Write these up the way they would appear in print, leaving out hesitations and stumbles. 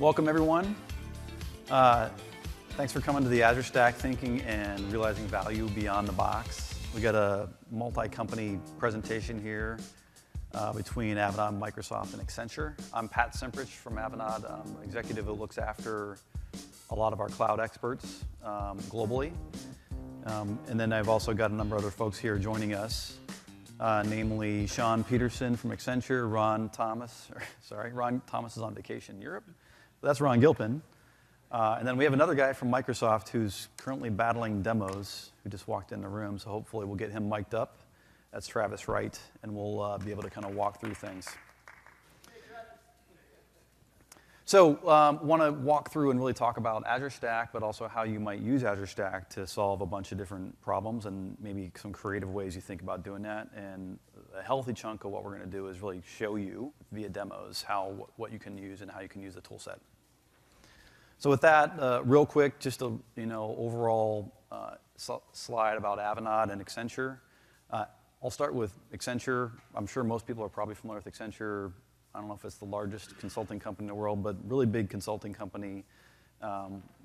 Welcome, everyone. Thanks for coming to the Azure Stack Thinking and Realizing Value Beyond the Box. We got a multi-company presentation here between Avanade, Microsoft, and Accenture. I'm Pat Semprich from Avanade. I'm an executive who looks after a lot of our cloud experts globally. And then I've also got a number of other folks here joining us, namely Sean Peterson from Accenture, Ron Thomas is on vacation in Europe. That's Ron Gilpin. And then we have another guy from Microsoft who's currently battling demos, who just walked in the room, so hopefully we'll get him mic'd up. That's Travis Wright, and we'll be able to kind of walk through things. So want to walk through and really talk about Azure Stack, but also how you might use Azure Stack to solve a bunch of different problems and maybe some creative ways you think about doing that. And a healthy chunk of what we're going to do is really show you via demos what you can use and how you can use the tool set. So with that, real quick, just a overall slide about Avanade and Accenture. I'll start with Accenture. I'm sure most people are probably familiar with Accenture. I don't know if it's the largest consulting company in the world, but really big consulting company,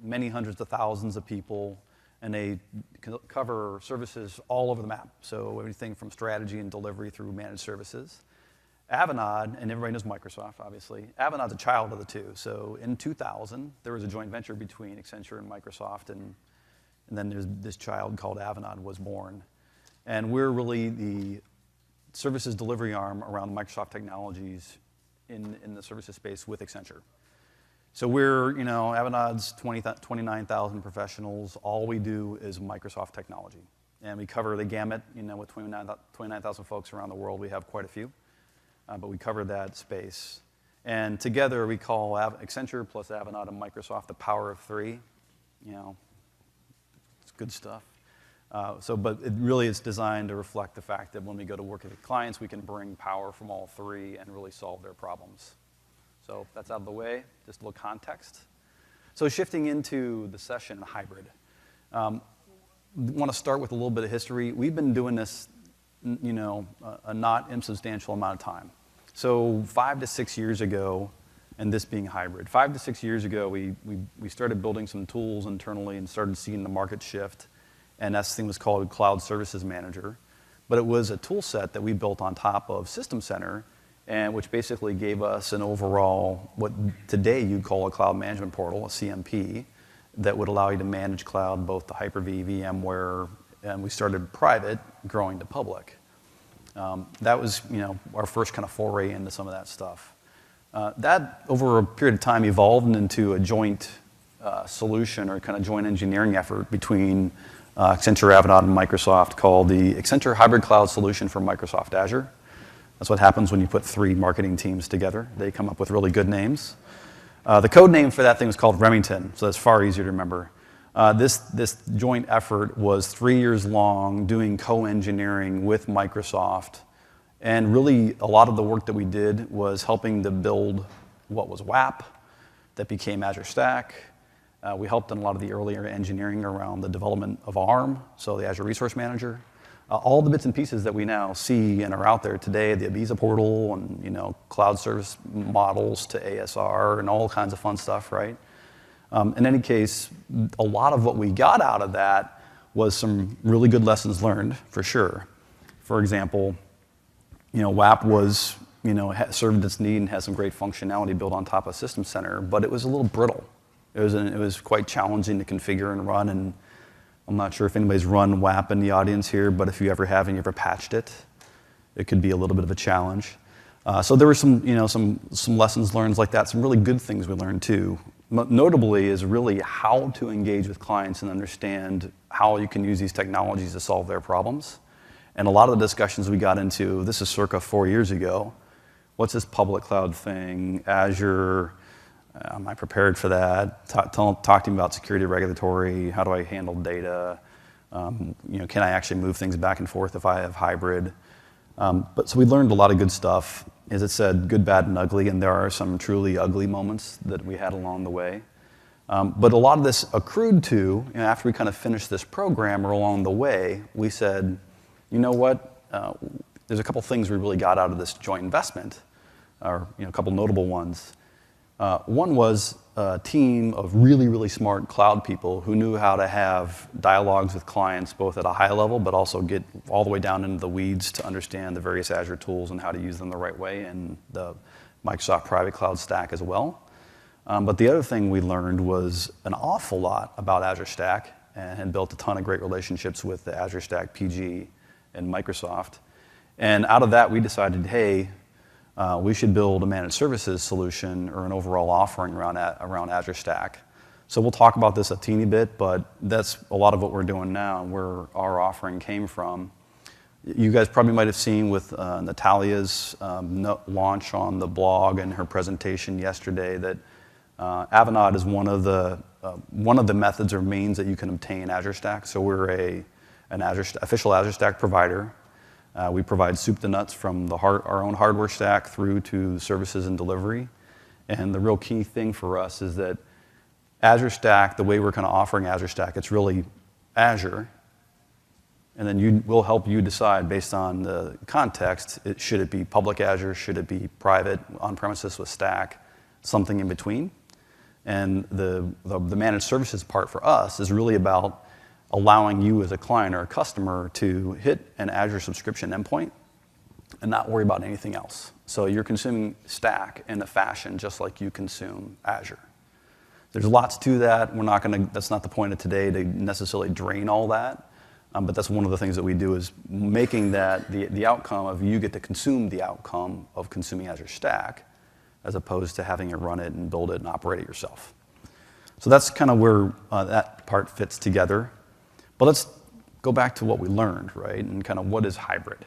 many hundreds of thousands of people, and they cover services all over the map. So everything from strategy and delivery through managed services. Avanade, and everybody knows Microsoft, obviously. Avanade's a child of the two. So in 2000, there was a joint venture between Accenture and Microsoft, and then there's this child called Avanade was born. And we're really the services delivery arm around Microsoft technologies in the services space with Accenture. So we're, Avanade's 29,000 professionals. All we do is Microsoft technology. And we cover the gamut, with 29,000 folks around the world. We have quite a few. But we cover that space. And together we call Accenture plus Avanade and Microsoft the power of three. It's good stuff. But it really is designed to reflect the fact that when we go to work with clients, we can bring power from all three and really solve their problems. So that's out of the way, just a little context. So shifting into the session, hybrid. Want to start with a little bit of history. We've been doing this a not insubstantial amount of time. So 5 to 6 years ago, and this being hybrid, 5 to 6 years ago, we started building some tools internally and started seeing the market shift. And that thing was called Cloud Services Manager. But it was a tool set that we built on top of System Center, and which basically gave us an overall, what today you'd call a cloud management portal, a CMP, that would allow you to manage cloud, both the Hyper-V, VMware, and we started private, growing to public. That was, our first kind of foray into some of that stuff. That, over a period of time, evolved into a joint solution or kind of joint engineering effort between Accenture, Avanade, and Microsoft called the Accenture Hybrid Cloud Solution for Microsoft Azure. That's what happens when you put 3 marketing teams together. They come up with really good names. The code name for that thing was called Remington, so that's far easier to remember. This joint effort was 3 years long, doing co-engineering with Microsoft. And really, a lot of the work that we did was helping to build what was WAP, that became Azure Stack. We helped in a lot of the earlier engineering around the development of ARM, so the Azure Resource Manager. All the bits and pieces that we now see and are out there today, the Ibiza portal and cloud service models to ASR and all kinds of fun stuff, right? In any case, a lot of what we got out of that was some really good lessons learned, for sure. For example, WAP was, served its need and has some great functionality built on top of System Center, but it was a little brittle. It was quite challenging to configure and run, and I'm not sure if anybody's run WAP in the audience here, but if you ever have and you ever patched it, it could be a little bit of a challenge. So there were some lessons learned like that, some really good things we learned too. Notably is really how to engage with clients and understand how you can use these technologies to solve their problems. And a lot of the discussions we got into, this is circa 4 years ago, what's this public cloud thing, Azure, am I prepared for that? Talk to me about security regulatory, how do I handle data, can I actually move things back and forth if I have hybrid? So we learned a lot of good stuff. As it said, good, bad, and ugly, and there are some truly ugly moments that we had along the way. But a lot of this accrued to, after we kind of finished this program or along the way, we said, you know what, there's a couple things we really got out of this joint investment, or a couple notable ones. One was a team of really, really smart cloud people who knew how to have dialogues with clients both at a high level, but also get all the way down into the weeds to understand the various Azure tools and how to use them the right way, and the Microsoft private cloud stack as well. But the other thing we learned was an awful lot about Azure Stack, and built a ton of great relationships with the Azure Stack PG and Microsoft. And out of that, we decided, hey, we should build a managed services solution or an overall offering around Azure Stack. So we'll talk about this a teeny bit, but that's a lot of what we're doing now and where our offering came from. You guys probably might have seen with Natalia's launch on the blog and her presentation yesterday that Avanade is one of the methods or means that you can obtain Azure Stack. So we're an official Azure Stack provider. We provide soup to nuts from our own hardware stack through to services and delivery. And the real key thing for us is that Azure Stack, the way we're kind of offering Azure Stack, it's really Azure. And then we'll help you decide based on the context, should it be public Azure, should it be private, on-premises with Stack, something in between. And the managed services part for us is really about allowing you as a client or a customer to hit an Azure subscription endpoint and not worry about anything else. So you're consuming Stack in a fashion just like you consume Azure. There's lots to that. That's not the point of today to necessarily drain all that. But that's one of the things that we do is making that the outcome of you get to consume the outcome of consuming Azure Stack as opposed to having to run it and build it and operate it yourself. So that's kind of where that part fits together. But let's go back to what we learned, right? And kind of what is hybrid?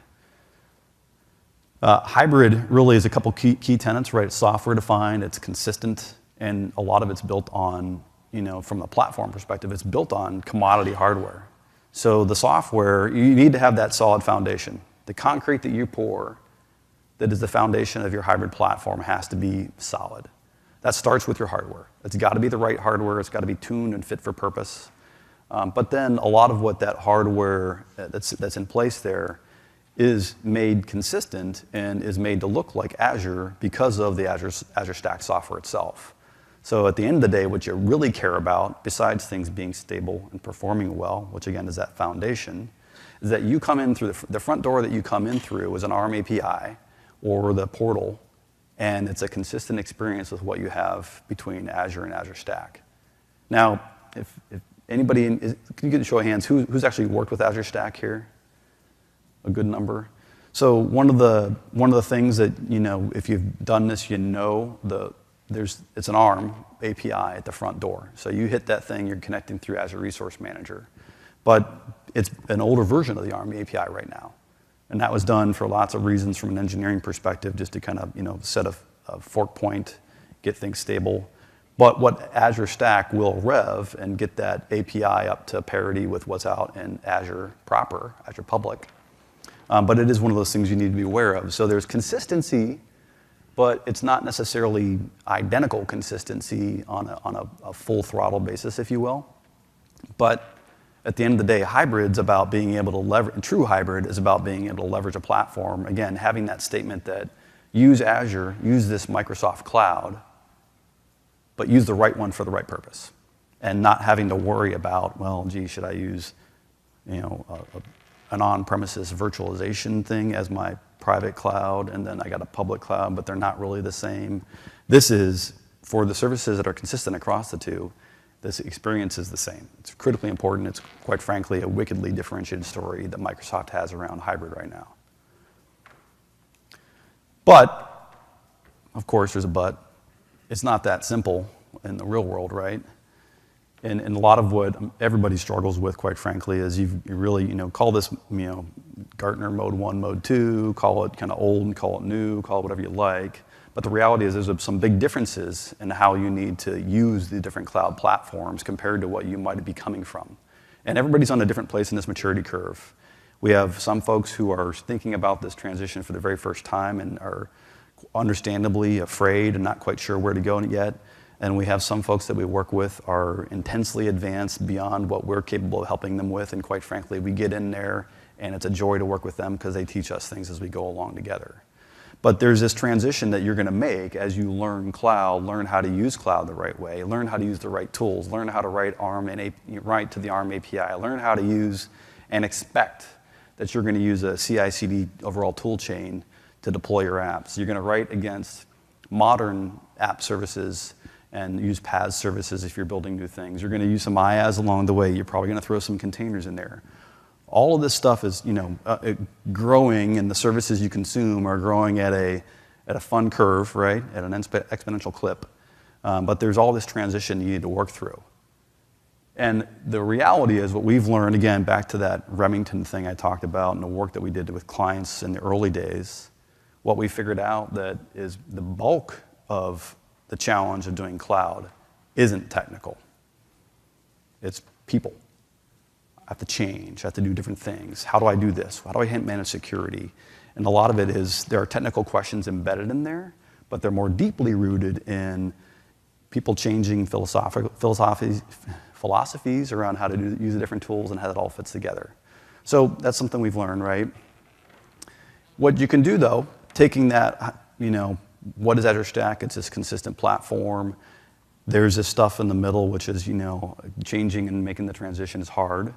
Hybrid really is a couple key tenets, right? It's software defined, it's consistent, and a lot of it's built on, from a platform perspective, it's built on commodity hardware. So the software, you need to have that solid foundation. The concrete that you pour that is the foundation of your hybrid platform has to be solid. That starts with your hardware. It's got to be the right hardware. It's got to be tuned and fit for purpose. But then a lot of what that hardware that's in place there is made consistent and is made to look like Azure because of the Azure Stack software itself. So at the end of the day, what you really care about, besides things being stable and performing well, which again is that foundation, is that you come in through the front door that you come in through is an ARM API or the portal, and it's a consistent experience with what you have between Azure and Azure Stack. Now, if anybody, can you get a show of hands, who's actually worked with Azure Stack here? A good number. So one of the things that, if you've done this, it's an ARM API at the front door. So you hit that thing, you're connecting through Azure Resource Manager. But it's an older version of the ARM API right now. And that was done for lots of reasons from an engineering perspective, just to kind of, set a fork point, get things stable. But what Azure Stack will rev and get that API up to parity with what's out in Azure proper, Azure public. But it is one of those things you need to be aware of. So there's consistency, but it's not necessarily identical consistency on a full throttle basis, if you will. But at the end of the day, hybrid's about being able to leverage, true hybrid is about being able to leverage a platform. Again, having that statement that use Azure, use this Microsoft cloud, but use the right one for the right purpose. And not having to worry about, well, gee, should I use, an on-premises virtualization thing as my private cloud, and then I got a public cloud, but they're not really the same. This is, for the services that are consistent across the two, this experience is the same. It's critically important. It's, quite frankly, a wickedly differentiated story that Microsoft has around hybrid right now. But, of course, there's a but. It's not that simple in the real world, right? And a lot of what everybody struggles with, quite frankly, is you really, call this, Gartner mode 1, mode 2, call it kind of old and call it new, call it whatever you like. But the reality is there's some big differences in how you need to use the different cloud platforms compared to what you might be coming from. And everybody's on a different place in this maturity curve. We have some folks who are thinking about this transition for the very first time and are understandably afraid and not quite sure where to go yet. And we have some folks that we work with are intensely advanced beyond what we're capable of helping them with. And quite frankly, we get in there and it's a joy to work with them because they teach us things as we go along together. But there's this transition that you're going to make as you learn cloud, learn how to use cloud the right way, learn how to use the right tools, learn how to write write to the ARM API, learn how to use and expect that you're going to use a CI/CD overall tool chain to deploy your apps. You're going to write against modern app services and use PaaS services if you're building new things. You're going to use some IaaS along the way. You're probably going to throw some containers in there. All of this stuff is, growing, and the services you consume are growing at a fun curve, right? At an exponential clip. But there's all this transition you need to work through. And the reality is what we've learned, again, back to that Remington thing I talked about and the work that we did with clients in the early days, what we figured out that is the bulk of the challenge of doing cloud isn't technical. It's people. I have to change, I have to do different things. How do I do this? How do I manage security? And a lot of it is there are technical questions embedded in there, but they're more deeply rooted in people changing philosophies around how to use the different tools and how that all fits together. So that's something we've learned, right? What you can do, though, taking that, what is Azure Stack? It's this consistent platform. There's this stuff in the middle, which is, changing and making the transition is hard.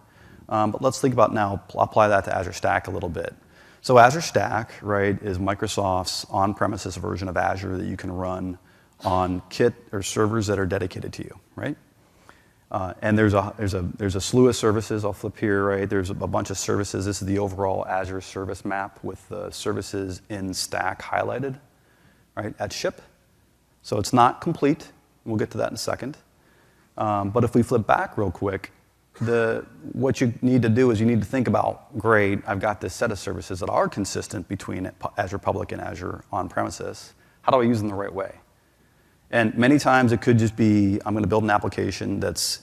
But let's think about now, apply that to Azure Stack a little bit. So Azure Stack, right, is Microsoft's on-premises version of Azure that you can run on kit or servers that are dedicated to you, right? And there's a slew of services. I'll flip here, right? There's a bunch of services. This is the overall Azure service map with the services in Stack highlighted, right, at ship. So it's not complete. We'll get to that in a second. But if we flip back real quick, what you need to do is you need to think about, great, I've got this set of services that are consistent between Azure Public and Azure on-premises. How do I use them the right way? And many times it could just be, I'm going to build an application that's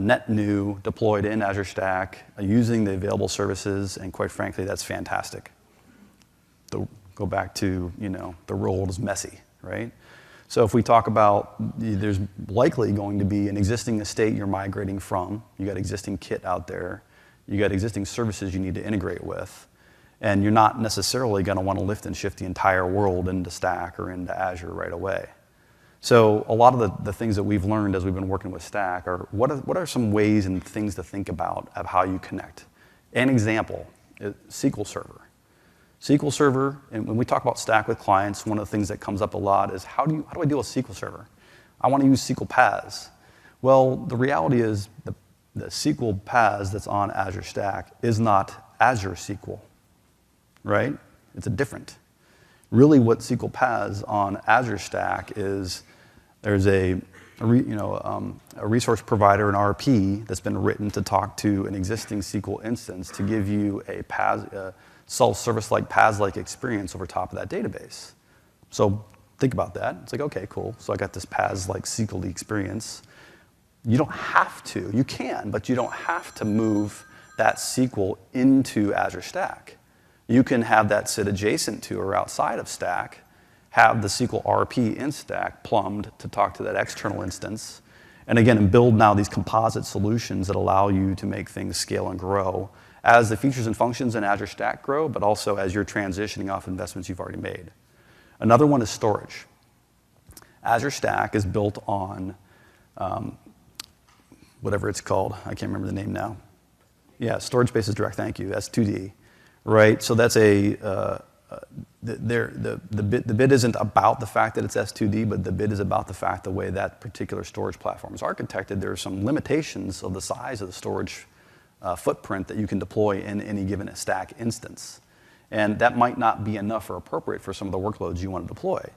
net new, deployed in Azure Stack, using the available services, and quite frankly, that's fantastic. Go back to, the world is messy, right? So if we talk about, there's likely going to be an existing estate you're migrating from. You got existing kit out there. You got existing services you need to integrate with. And you're not necessarily going to want to lift and shift the entire world into Stack or into Azure right away. So a lot of the things that we've learned as we've been working with Stack are what are some ways and things to think about of how you connect. An example, SQL Server. SQL Server, and when we talk about Stack with clients, one of the things that comes up a lot is how do I deal with SQL Server? I want to use SQL PaaS. Well, the reality is the SQL PaaS that's on Azure Stack is not Azure SQL, right? It's a different. Really what SQL PaaS on Azure Stack is there's a resource provider, an RP, that's been written to talk to an existing SQL instance to give you a PaaS, self-service-like, PaaS-like experience over top of that database. So think about that. It's like, okay, cool. So I got this PaaS-like SQL experience. You don't have to. You can, but you don't have to move that SQL into Azure Stack. You can have that sit adjacent to or outside of Stack, have the SQL RP in Stack plumbed to talk to that external instance, and again, and build now these composite solutions that allow you to make things scale and grow as the features and functions in Azure Stack grow, but also as you're transitioning off investments you've already made. Another one is storage. Azure Stack is built on whatever it's called. I can't remember the name now. Yeah, storage spaces direct, thank you. That's 2D, right? So that's the bid isn't about the fact that it's S2D, but the bid is about the fact the way that particular storage platform is architected. There are some limitations of the size of the storage footprint that you can deploy in any given Stack instance. And that might not be enough or appropriate for some of the workloads you want to deploy.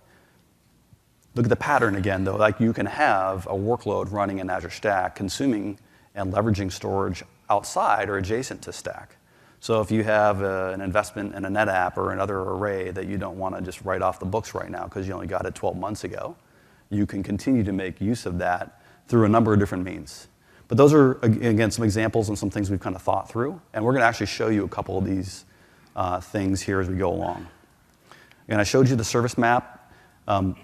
Look at the pattern again, though. Like you can have a workload running in Azure Stack, consuming and leveraging storage outside or adjacent to Stack. So if you have an investment in a NetApp or another array that you don't want to just write off the books right now because you only got it 12 months ago, you can continue to make use of that through a number of different means. But those are, again, some examples and some things we've kind of thought through. And we're going to actually show you a couple of these things here as we go along. And I showed you the service map.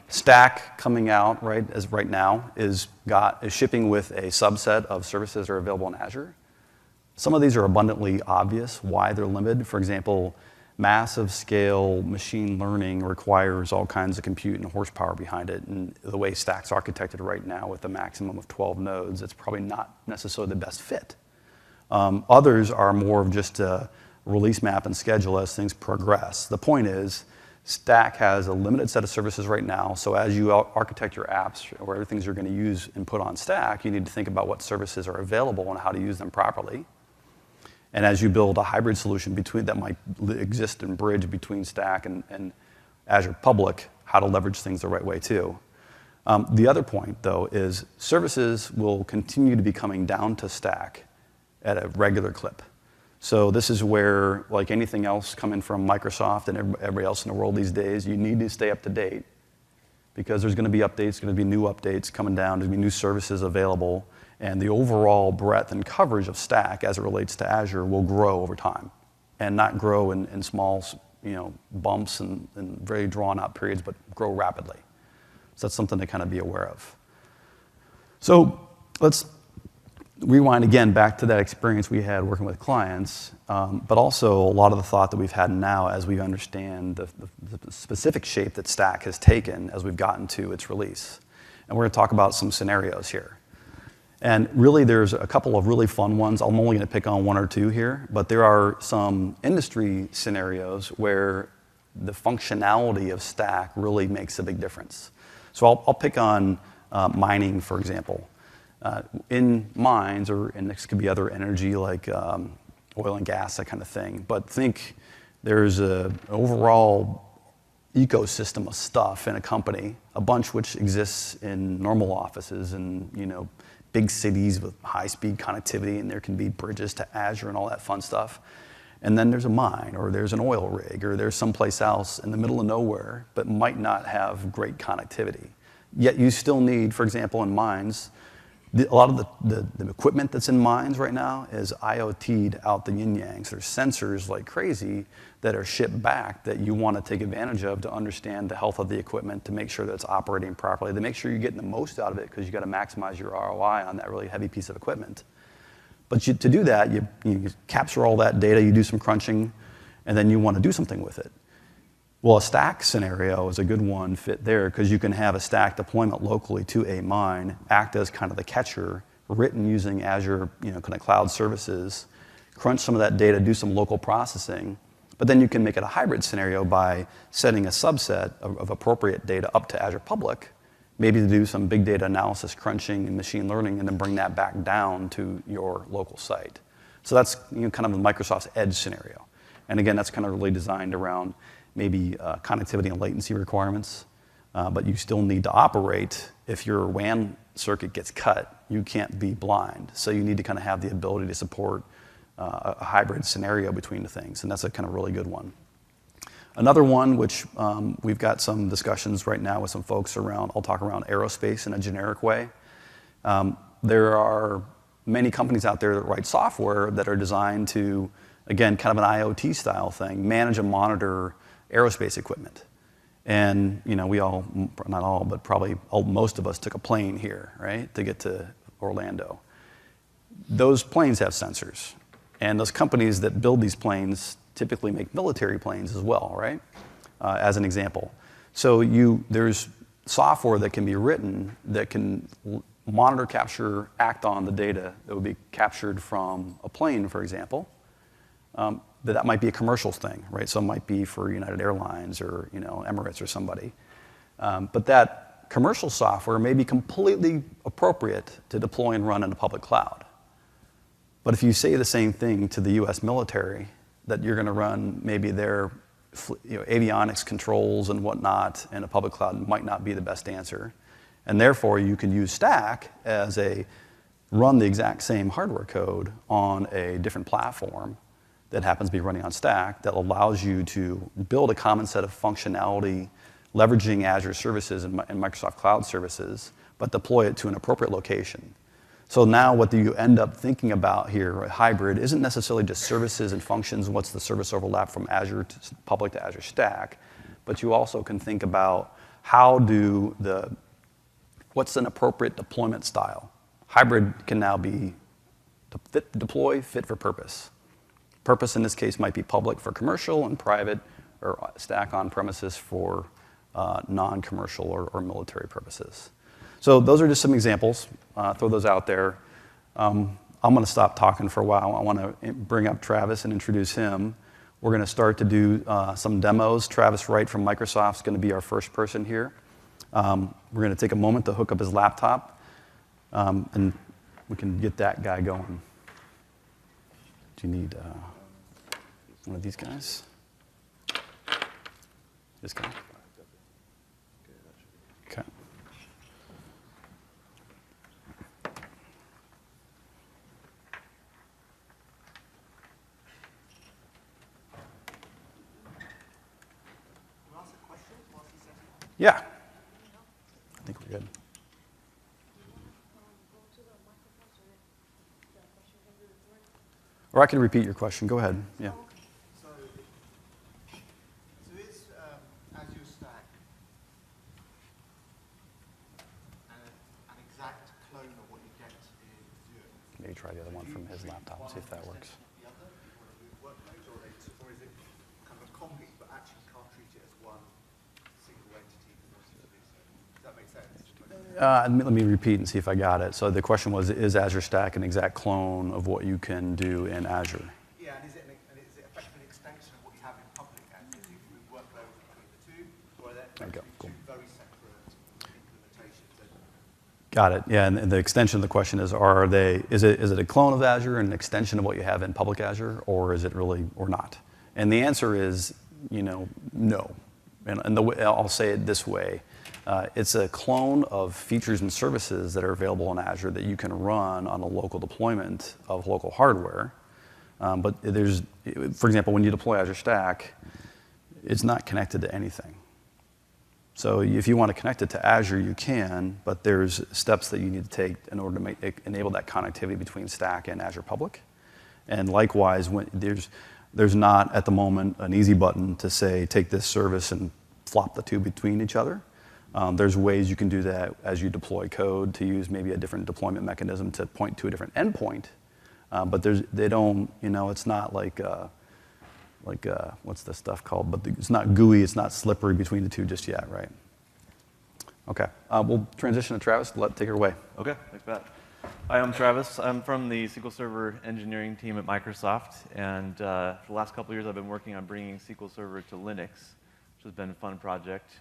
Stack coming out right now is shipping with a subset of services that are available in Azure. Some of these are abundantly obvious why they're limited. For example, massive scale machine learning requires all kinds of compute and horsepower behind it. And the way Stack's architected right now with a maximum of 12 nodes, it's probably not necessarily the best fit. Others are more of just a release map and schedule as things progress. The point is, Stack has a limited set of services right now, so as you architect your apps or other things you're going to use and put on Stack, you need to think about what services are available and how to use them properly. And as you build a hybrid solution that might exist and bridge between Stack and Azure Public, how to leverage things the right way too. The other point, though, is services will continue to be coming down to Stack at a regular clip. So this is where, like anything else coming from Microsoft and everybody else in the world these days, you need to stay up to date because there's going to be updates, going to be new updates coming down, there's going to be new services available, and the overall breadth and coverage of Stack as it relates to Azure will grow over time and not grow in small bumps and very drawn-out periods, but grow rapidly. So that's something to kind of be aware of. So let's rewind again back to that experience we had working with clients, but also a lot of the thought that we've had now as we understand the specific shape that Stack has taken as we've gotten to its release. And we're going to talk about some scenarios here. And really, there's a couple of really fun ones. I'm only going to pick on one or two here, but there are some industry scenarios where the functionality of Stack really makes a big difference. So I'll pick on mining, for example. In mines, and this could be other energy like oil and gas, that kind of thing. But think there's an overall ecosystem of stuff in a company, a bunch which exists in normal offices and big cities with high-speed connectivity, and there can be bridges to Azure and all that fun stuff. And then there's a mine, or there's an oil rig, or there's someplace else in the middle of nowhere, but might not have great connectivity. Yet you still need, for example, in mines, a lot of the equipment that's in mines right now is IoT'd out the yin-yangs. There's sensors like crazy that are shipped back that you want to take advantage of to understand the health of the equipment, to make sure that it's operating properly, to make sure you're getting the most out of it because you got to maximize your ROI on that really heavy piece of equipment. But to do that, you capture all that data, you do some crunching, and then you want to do something with it. Well, a Stack scenario is a good one fit there because you can have a Stack deployment locally to a mine, act as kind of the catcher, written using Azure kind of cloud services, crunch some of that data, do some local processing, but then you can make it a hybrid scenario by setting a subset of appropriate data up to Azure Public, maybe to do some big data analysis, crunching, and machine learning, and then bring that back down to your local site. So that's kind of a Microsoft's edge scenario. And again, that's kind of really designed around maybe connectivity and latency requirements, but you still need to operate. If your WAN circuit gets cut, you can't be blind. So you need to kind of have the ability to support a hybrid scenario between the things, and that's a kind of really good one. Another one, which we've got some discussions right now with some folks around, I'll talk around aerospace in a generic way. There are many companies out there that write software that are designed to, again, kind of an IoT style thing, manage and monitor aerospace equipment. And we all, not all, but probably most of us took a plane here, right, to get to Orlando. Those planes have sensors. And those companies that build these planes typically make military planes as well, right, as an example. So there's software that can be written that can monitor, capture, act on the data that would be captured from a plane, for example. That might be a commercial thing, right? So it might be for United Airlines or Emirates or somebody. But that commercial software may be completely appropriate to deploy and run in a public cloud. But if you say the same thing to the U.S. military, that you're going to run maybe their avionics controls and whatnot in a public cloud, might not be the best answer. And therefore, you can use Stack as run the exact same hardware code on a different platform that happens to be running on Stack that allows you to build a common set of functionality, leveraging Azure services and Microsoft Cloud services, but deploy it to an appropriate location. So now what do you end up thinking about here, hybrid, isn't necessarily just services and functions, what's the service overlap from Azure to Public to Azure Stack, but you also can think about what's an appropriate deployment style. Hybrid can now be deploy, fit for purpose. Purpose in this case might be public for commercial and private, or Stack on premises for non-commercial or military purposes. So those are just some examples. Throw those out there. I'm going to stop talking for a while. I want to bring up Travis and introduce him. We're going to start to do some demos. Travis Wright from Microsoft is going to be our first person here. We're going to take a moment to hook up his laptop, and we can get that guy going. Do you need one of these guys? This guy? Okay. Yeah. I think we're good. Or I can repeat your question. Go ahead. Yeah. So is Azure Stack an exact clone of what you get in Azure? Maybe try the other one from his laptop, see if that works. The other, you want to move workloads, or is it kind of a combi, but actually you can't treat it as one single entity? Does that make sense? Let me repeat and see if I got it. So the question was, is Azure Stack an exact clone of what you can do in Azure? Yeah, and is it effectively an extension of what you have in public Azure? So you can move workloads between the two, or are there two very separate implementations? Got it. Yeah, and the extension of the question is, is it a clone of Azure and an extension of what you have in public Azure, or is it really, or not? And the answer is, no. And I'll say it this way. It's a clone of features and services that are available in Azure that you can run on a local deployment of local hardware. But for example, when you deploy Azure Stack, it's not connected to anything. So if you want to connect it to Azure, you can, but there's steps that you need to take in order to enable that connectivity between Stack and Azure Public. And likewise, there's not at the moment an easy button to say, take this service and flop the two between each other. There's ways you can do that as you deploy code to use maybe a different deployment mechanism to point to a different endpoint. But it's not like what's this stuff called? But it's not GUI, it's not slippery between the two just yet, right? Okay, we'll transition to Travis. Take it away. Okay, thanks, Pat. Hi, I'm Travis. I'm from the SQL Server engineering team at Microsoft, and for the last couple of years I've been working on bringing SQL Server to Linux, which has been a fun project.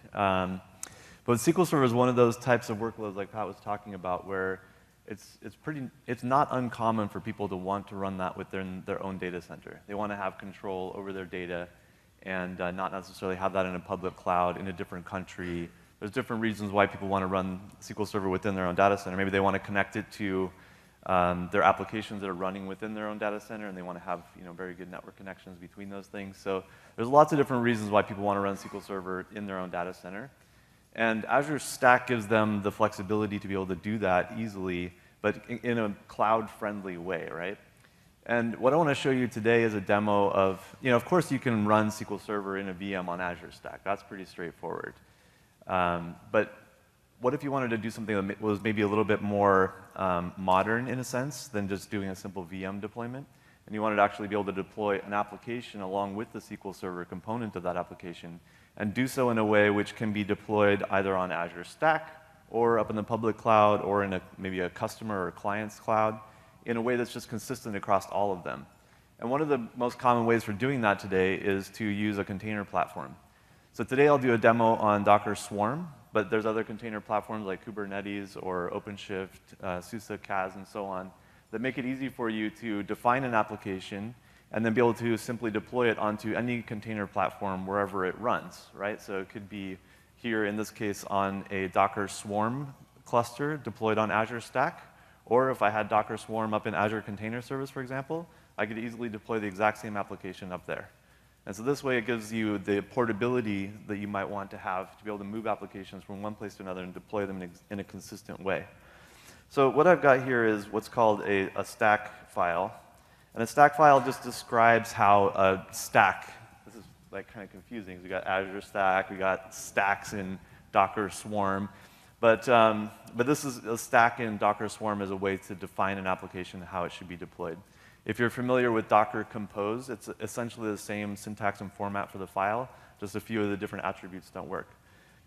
But SQL Server is one of those types of workloads like Pat was talking about where it's not uncommon for people to want to run that within their own data center. They want to have control over their data and not necessarily have that in a public cloud in a different country. There's different reasons why people want to run SQL Server within their own data center. Maybe they want to connect it to their applications that are running within their own data center, and they want to have very good network connections between those things. So there's lots of different reasons why people want to run SQL Server in their own data center. And Azure Stack gives them the flexibility to be able to do that easily, but in a cloud-friendly way, right? And what I want to show you today is a demo of course you can run SQL Server in a VM on Azure Stack. That's pretty straightforward. But what if you wanted to do something that was maybe a little bit more modern in a sense than just doing a simple VM deployment? And you wanted to actually be able to deploy an application along with the SQL Server component of that application and do so in a way which can be deployed either on Azure Stack or up in the public cloud or in maybe a customer or client's cloud in a way that's just consistent across all of them. And one of the most common ways for doing that today is to use a container platform. So today I'll do a demo on Docker Swarm, but there's other container platforms like Kubernetes or OpenShift, SUSE, CAS, and so on that make it easy for you to define an application and then be able to simply deploy it onto any container platform wherever it runs, right? So it could be here, in this case, on a Docker Swarm cluster deployed on Azure Stack, or if I had Docker Swarm up in Azure Container Service, for example, I could easily deploy the exact same application up there. And so this way it gives you the portability that you might want to have to be able to move applications from one place to another and deploy them in a consistent way. So what I've got here is what's called a stack file. And a stack file just describes how a stack, this is like kind of confusing, because we got Azure Stack, we got stacks in Docker Swarm, but this is a stack in Docker Swarm as a way to define an application and how it should be deployed. If you're familiar with Docker Compose, it's essentially the same syntax and format for the file, just a few of the different attributes don't work.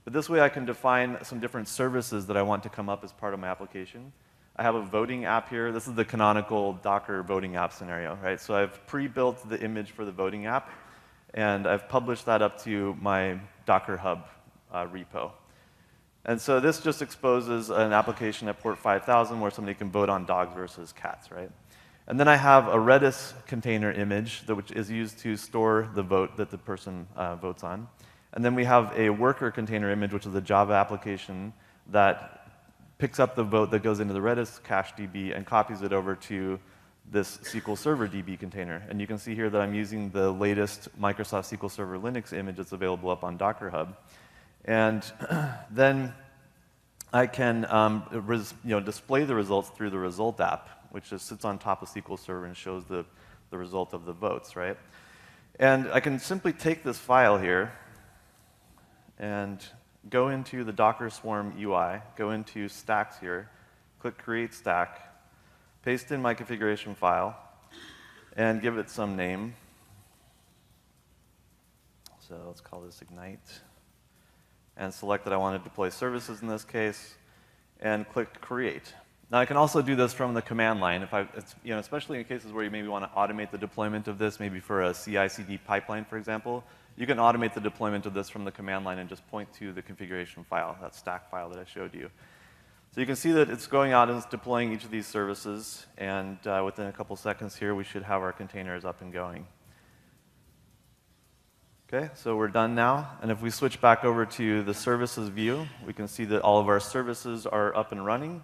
But this way I can define some different services that I want to come up as part of my application. I have a voting app here. This is the canonical Docker voting app scenario, right? So I've pre-built the image for the voting app, and I've published that up to my Docker Hub repo. And so this just exposes an application at port 5000 where somebody can vote on dogs versus cats, right? And then I have a Redis container image which is used to store the vote that the person votes on. And then we have a worker container image, which is a Java application that picks up the vote that goes into the Redis cache DB and copies it over to this SQL Server DB container. And you can see here that I'm using the latest Microsoft SQL Server Linux image that's available up on Docker Hub. And then I can display the results through the result app, which just sits on top of SQL Server and shows the result of the votes, right? And I can simply take this file here and go into the Docker Swarm UI, go into stacks here, click Create Stack, paste in my configuration file, and give it some name. So let's call this Ignite. And select that I want to deploy services in this case, and click Create. Now I can also do this from the command line, especially in cases where you maybe want to automate the deployment of this, maybe for a CI/CD pipeline, for example. You can automate the deployment of this from the command line and just point to the configuration file, that stack file that I showed you. So you can see that it's going out and it's deploying each of these services, and within a couple seconds here, we should have our containers up and going. Okay, so we're done now, and if we switch back over to the services view, we can see that all of our services are up and running.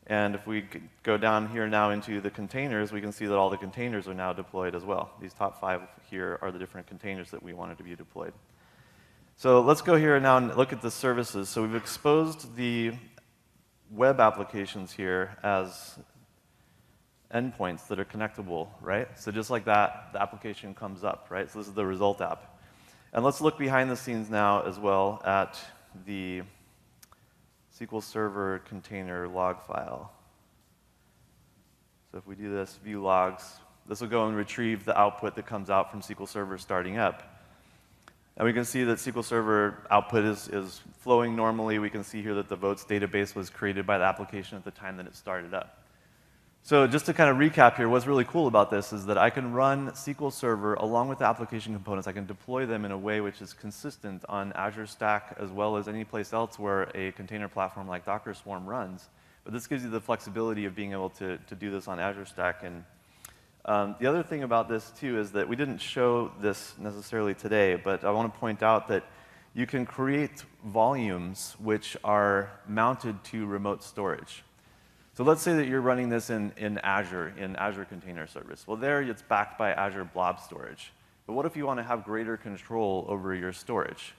And if we go down here now into the containers, we can see that all the containers are now deployed as well. These top 5 here are the different containers that we wanted to be deployed. So let's go here now and look at the services. So we've exposed the web applications here as endpoints that are connectable, right? So just like that, the application comes up, right? So this is the result app. And let's look behind the scenes now as well at the SQL Server container log file. So if we do this, view logs, this will go and retrieve the output that comes out from SQL Server starting up. And we can see that SQL Server output is flowing normally. We can see here that the votes database was created by the application at the time that it started up. So just to kind of recap here, what's really cool about this is that I can run SQL Server along with the application components. I can deploy them in a way which is consistent on Azure Stack as well as any place else where a container platform like Docker Swarm runs. But this gives you the flexibility of being able to do this on Azure Stack. And the other thing about this, too, is that we didn't show this necessarily today, but I want to point out that you can create volumes which are mounted to remote storage. So let's say that you're running this in Azure Container Service. Well, there it's backed by Azure Blob Storage. But what if you want to have greater control over your storage?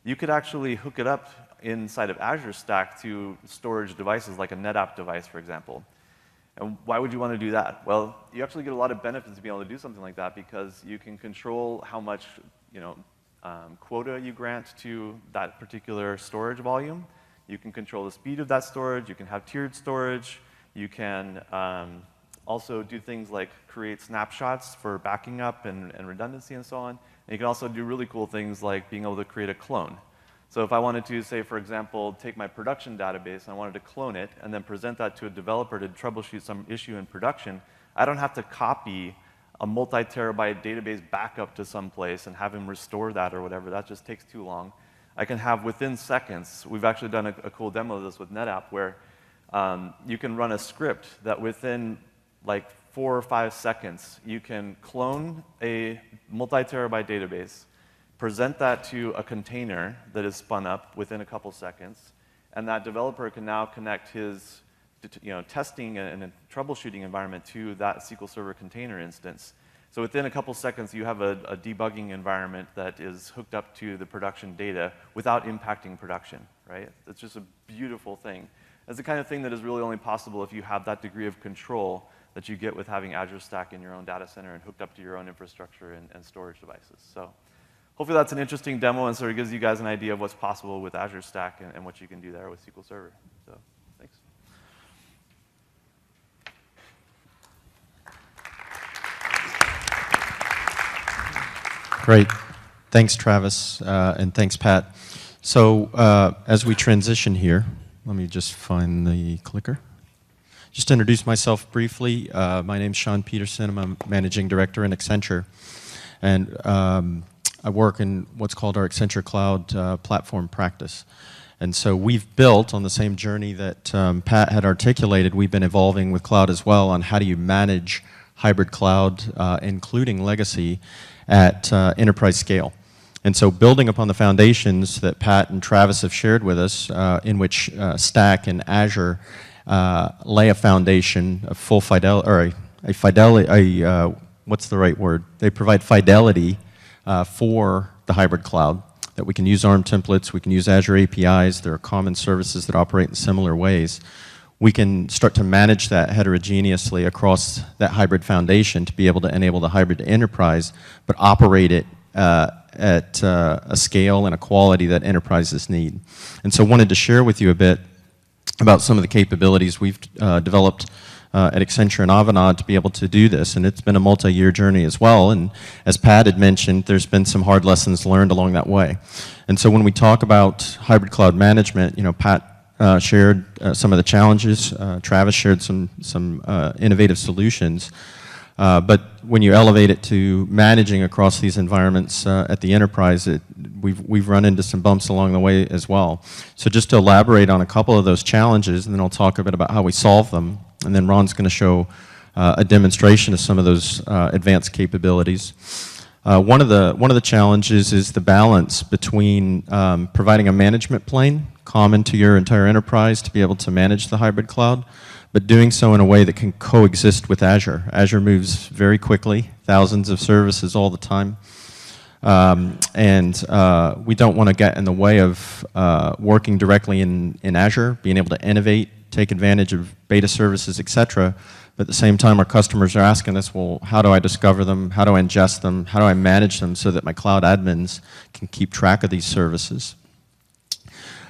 You could actually hook it up inside of Azure Stack to storage devices like a NetApp device, for example. And why would you want to do that? Well, you actually get a lot of benefits to being able to do something like that because you can control how much quota you grant to that particular storage volume. You can control the speed of that storage. You can have tiered storage. You can also do things like create snapshots for backing up and redundancy and so on. And you can also do really cool things like being able to create a clone. So if I wanted to, say, for example, take my production database and I wanted to clone it and then present that to a developer to troubleshoot some issue in production, I don't have to copy a multi-terabyte database backup to some place and have him restore that or whatever. That just takes too long. I can have within seconds, we've actually done a cool demo of this with NetApp where you can run a script that within like 4 or 5 seconds, you can clone a multi-terabyte database, present that to a container that is spun up within a couple seconds, and that developer can now connect his testing and troubleshooting environment to that SQL Server container instance. So within a couple seconds, you have a debugging environment that is hooked up to the production data without impacting production, right? It's just a beautiful thing. It's the kind of thing that is really only possible if you have that degree of control that you get with having Azure Stack in your own data center and hooked up to your own infrastructure and storage devices. So hopefully that's an interesting demo and sort of gives you guys an idea of what's possible with Azure Stack and what you can do there with SQL Server. So thanks. Great. Thanks, Travis, and thanks, Pat. So as we transition here, let me just find the clicker. Just to introduce myself briefly, my name's Sean Peterson. I'm a managing director in Accenture. And I work in what's called our Accenture Cloud Platform practice. And so we've built on the same journey that Pat had articulated. We've been evolving with cloud as well on how do you manage hybrid cloud, including legacy, at enterprise scale. And so building upon the foundations that Pat and Travis have shared with us, in which Stack and Azure lay a foundation of full fidelity, or a fidelity, what's the right word? They provide fidelity for the hybrid cloud, that we can use ARM templates, we can use Azure APIs, there are common services that operate in similar ways. We can start to manage that heterogeneously across that hybrid foundation to be able to enable the hybrid enterprise, but operate it at a scale and a quality that enterprises need. And so I wanted to share with you a bit about some of the capabilities we've developed at Accenture and Avanade to be able to do this, and it's been a multi-year journey as well, and as Pat had mentioned, there's been some hard lessons learned along that way. And so when we talk about hybrid cloud management, you know, Pat shared some of the challenges, Travis shared some innovative solutions, but when you elevate it to managing across these environments at the enterprise, we've run into some bumps along the way as well. So just to elaborate on a couple of those challenges, and then I'll talk a bit about how we solve them, and then Ron's going to show a demonstration of some of those advanced capabilities. One of the challenges is the balance between providing a management plane common to your entire enterprise to be able to manage the hybrid cloud, but doing so in a way that can coexist with Azure. Azure moves very quickly, thousands of services all the time, and we don't want to get in the way of working directly in Azure, being able to innovate, take advantage of beta services, etc. But at the same time, our customers are asking us, well, how do I discover them? How do I ingest them? How do I manage them so that my cloud admins can keep track of these services?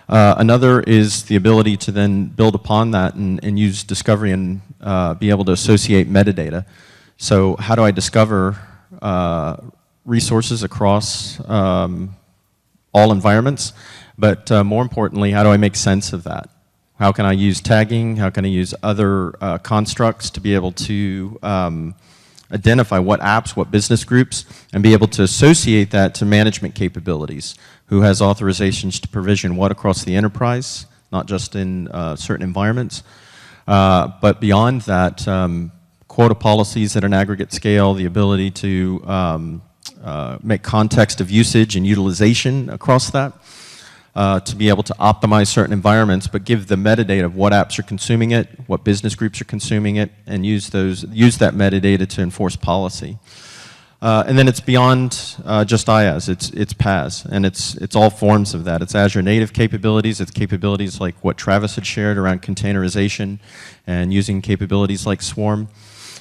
Another is the ability to then build upon that and use discovery and be able to associate metadata. So how do I discover resources across all environments? But more importantly, how do I make sense of that? How can I use tagging? How can I use other constructs to be able to identify what apps, what business groups, and be able to associate that to management capabilities? Who has authorizations to provision what across the enterprise, not just in certain environments, but beyond that, quota policies at an aggregate scale, the ability to make context of usage and utilization across that, to be able to optimize certain environments, but give the metadata of what apps are consuming it, what business groups are consuming it, and use that metadata to enforce policy. And then it's beyond just IaaS, it's PaaS, and it's all forms of that. It's Azure native capabilities, it's capabilities like what Travis had shared around containerization and using capabilities like Swarm.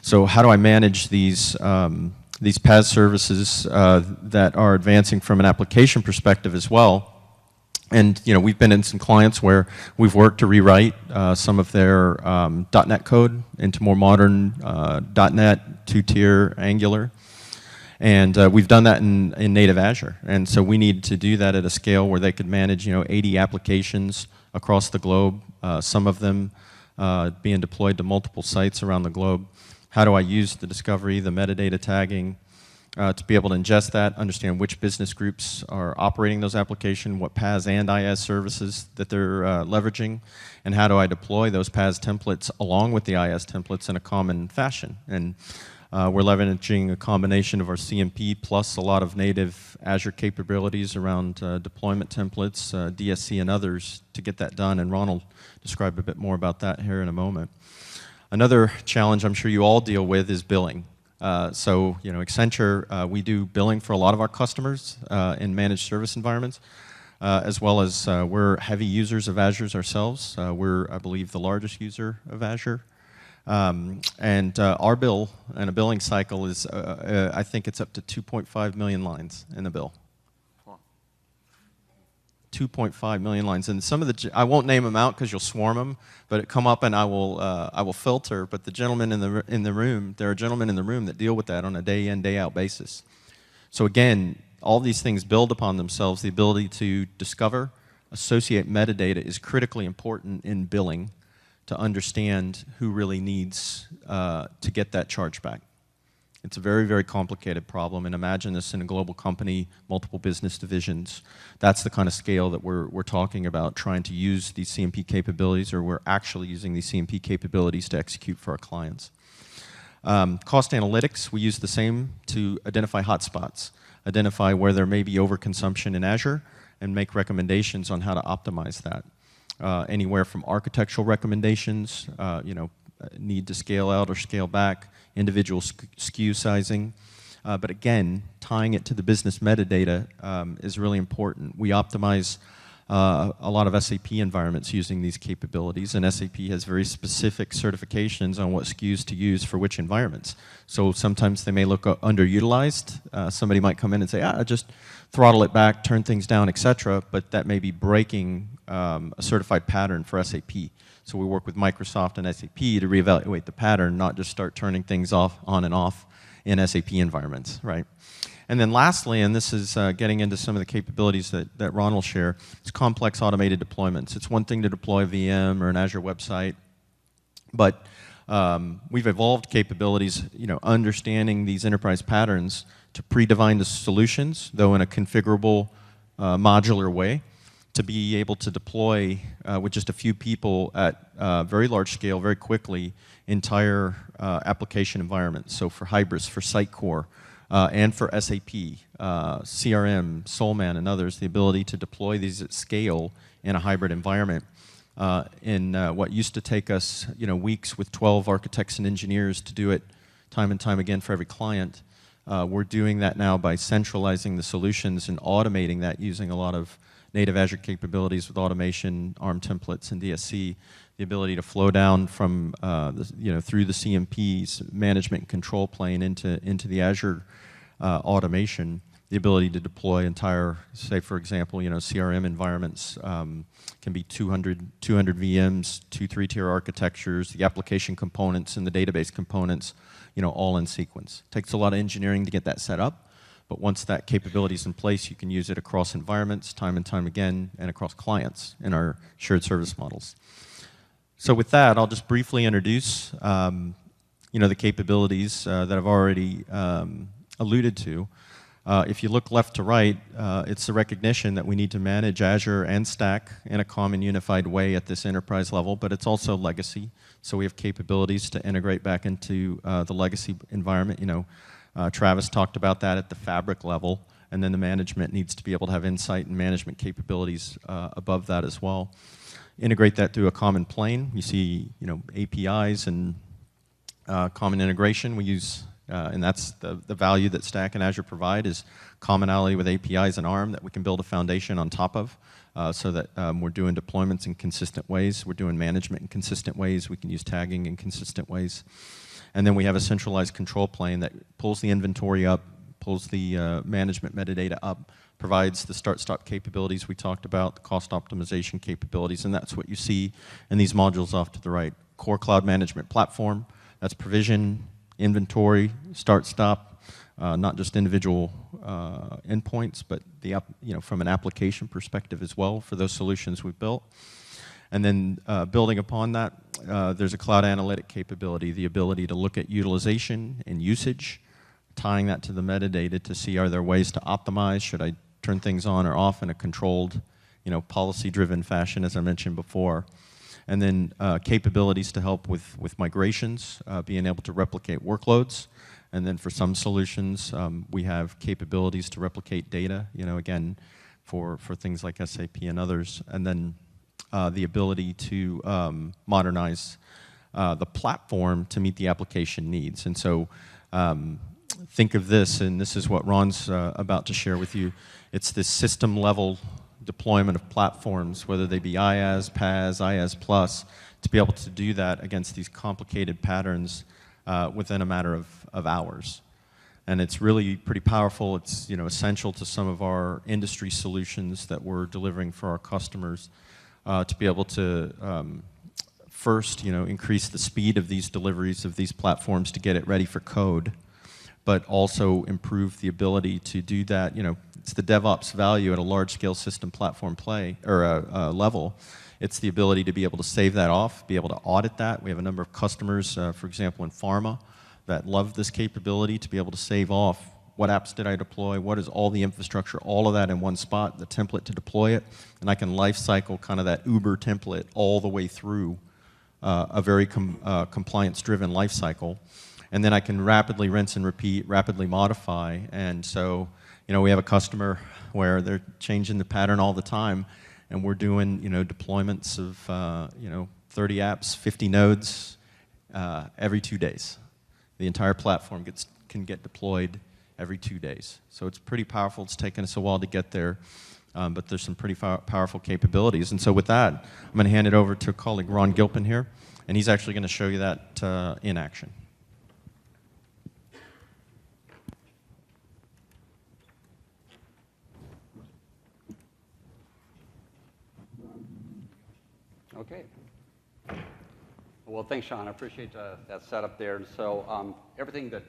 So how do I manage these PaaS services that are advancing from an application perspective as well? And you know, we've been in some clients where we've worked to rewrite some of their .NET code into more modern .NET, two-tier Angular. And we've done that in native Azure. And so we needed to do that at a scale where they could manage, 80 applications across the globe, some of them being deployed to multiple sites around the globe. How do I use the discovery, the metadata tagging, to be able to ingest that, understand which business groups are operating those applications, what PaaS and IaaS services that they're leveraging, and how do I deploy those PaaS templates along with the IaaS templates in a common fashion. And we're leveraging a combination of our CMP plus a lot of native Azure capabilities around deployment templates, DSC and others to get that done, and Ron will describe a bit more about that here in a moment. Another challenge I'm sure you all deal with is billing. So, Accenture, we do billing for a lot of our customers in managed service environments, as well as we're heavy users of Azure ourselves. We're, I believe, the largest user of Azure. And our bill and a billing cycle is, I think it's up to 2.5 million lines in the bill. 2.5 million lines, and some of the I won't name them out because you'll swarm them, but it come up and I will filter. But the gentlemen in the room, there are gentlemen in the room that deal with that on a day in day out basis. So again, all these things build upon themselves. The ability to discover, associate metadata is critically important in billing to understand who really needs to get that charge back. It's a very, very complicated problem, and imagine this in a global company, multiple business divisions. That's the kind of scale that we're talking about, trying to use these CMP capabilities, or we're actually using these CMP capabilities to execute for our clients. Cost analytics, we use the same to identify hotspots, identify where there may be overconsumption in Azure, and make recommendations on how to optimize that. Anywhere from architectural recommendations, need to scale out or scale back, individual SKU sizing. But again, tying it to the business metadata is really important. We optimize a lot of SAP environments using these capabilities, and SAP has very specific certifications on what SKUs to use for which environments. So sometimes they may look underutilized. Somebody might come in and say, just throttle it back, turn things down, etc., but that may be breaking a certified pattern for SAP. So we work with Microsoft and SAP to reevaluate the pattern, not just start turning things on and off in SAP environments, right? And then lastly, and this is getting into some of the capabilities that Ron will share, it's complex automated deployments. It's one thing to deploy a VM or an Azure website, but we've evolved capabilities, understanding these enterprise patterns to predefine the solutions, though in a configurable, modular way, to be able to deploy with just a few people at very large scale, very quickly, entire application environments. So for Hybris, for Sitecore, and for SAP, CRM, Solman, and others, the ability to deploy these at scale in a hybrid environment. In what used to take us, weeks with 12 architects and engineers to do it time and time again for every client, we're doing that now by centralizing the solutions and automating that using a lot of native Azure capabilities with automation, ARM templates, and DSC. The ability to flow down from through the CMP's management and control plane into the Azure automation. The ability to deploy entire, say for example, CRM environments can be 200 VMs, 2-3-tier architectures, the application components and the database components, all in sequence. Takes a lot of engineering to get that set up, but once that capability is in place, you can use it across environments time and time again and across clients in our shared service models. So with that, I'll just briefly introduce the capabilities that I've already alluded to. If you look left to right, it's the recognition that we need to manage Azure and Stack in a common unified way at this enterprise level, but it's also legacy. So we have capabilities to integrate back into the legacy environment. Travis talked about that at the fabric level, and then the management needs to be able to have insight and management capabilities above that as well. Integrate that through a common plane. You see, APIs and common integration. We use, and that's the value that Stack and Azure provide is commonality with APIs and ARM that we can build a foundation on top of, so that we're doing deployments in consistent ways. We're doing management in consistent ways. We can use tagging in consistent ways. And then we have a centralized control plane that pulls the inventory up, pulls the management metadata up, provides the start-stop capabilities we talked about, the cost optimization capabilities, and that's what you see in these modules off to the right. Core cloud management platform, that's provision, inventory, start-stop, not just individual endpoints, but from an application perspective as well for those solutions we've built. And then building upon that, there's a cloud analytic capability, the ability to look at utilization and usage, tying that to the metadata to see are there ways to optimize, should I turn things on or off in a controlled, policy-driven fashion, as I mentioned before. And then capabilities to help with migrations, being able to replicate workloads. And then for some solutions, we have capabilities to replicate data, again, for things like SAP and others. And then the ability to modernize the platform to meet the application needs. And so think of this, and this is what Ron's about to share with you. It's this system-level deployment of platforms, whether they be IaaS, PaaS, IaaS Plus, to be able to do that against these complicated patterns within a matter of hours. And it's really pretty powerful. It's essential to some of our industry solutions that we're delivering for our customers to be able to first increase the speed of these deliveries of these platforms to get it ready for code, but also improve the ability to do that. You know, it's the DevOps value at a large-scale system platform level. It's the ability to be able to save that off, be able to audit that. We have a number of customers, for example, in pharma, that love this capability to be able to save off what apps did I deploy, what is all the infrastructure, all of that in one spot, the template to deploy it, and I can life cycle kind of that Uber template all the way through a very compliance-driven life cycle. And then I can rapidly rinse and repeat, rapidly modify. And so, you know, we have a customer where they're changing the pattern all the time, and we're doing, you know, deployments of, you know, 30 apps, 50 nodes every 2 days. The entire platform can get deployed every 2 days. So it's pretty powerful. It's taken us a while to get there, but there's some pretty powerful capabilities. And so with that, I'm going to hand it over to a colleague, Ron Gilpin here, and he's actually going to show you that in action. Okay. Well, thanks, Sean. I appreciate that setup there. And so everything that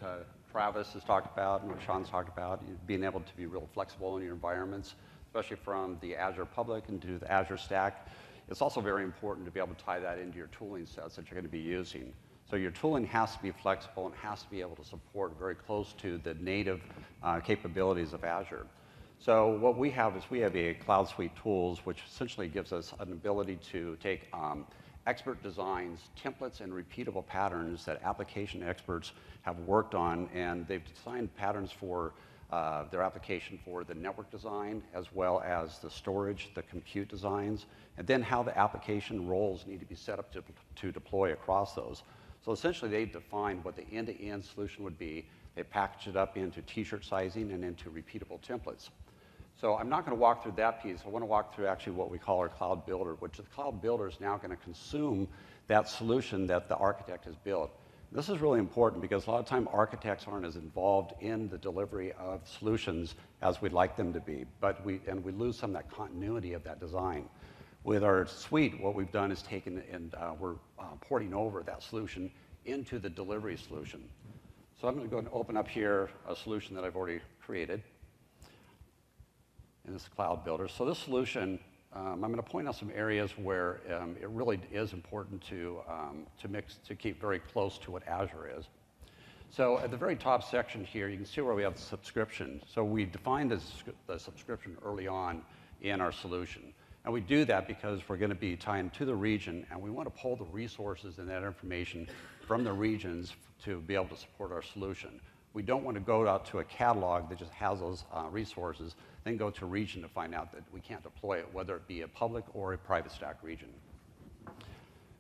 Travis has talked about and what Sean's talked about, being able to be real flexible in your environments, especially from the Azure Public into the Azure Stack. It's also very important to be able to tie that into your tooling sets that you're going to be using. So your tooling has to be flexible and has to be able to support very close to the native capabilities of Azure. So what we have is we have a Cloud Suite tools, which essentially gives us an ability to take expert designs, templates, and repeatable patterns that application experts have worked on, and they've designed patterns for their application for the network design, as well as the storage, the compute designs, and then how the application roles need to be set up to deploy across those. So essentially, they've defined what the end-to-end solution would be. They package it up into t-shirt sizing and into repeatable templates. So I'm not going to walk through that piece. I want to walk through actually what we call our Cloud Builder, which the Cloud Builder is now going to consume that solution that the architect has built. This is really important because a lot of time architects aren't as involved in the delivery of solutions as we'd like them to be, but we lose some of that continuity of that design. With our suite, what we've done is taken and we're porting over that solution into the delivery solution. So I'm going to go and open up here a solution that I've already created in this Cloud Builder. So this solution, I'm going to point out some areas where it really is important to keep very close to what Azure is. So at the very top section here, you can see where we have the subscription. So we defined the subscription early on in our solution. And we do that because we're going to be tying to the region, and we want to pull the resources and that information from the regions to be able to support our solution. We don't want to go out to a catalog that just has those resources, then go to a region to find out that we can't deploy it, whether it be a public or a private stack region.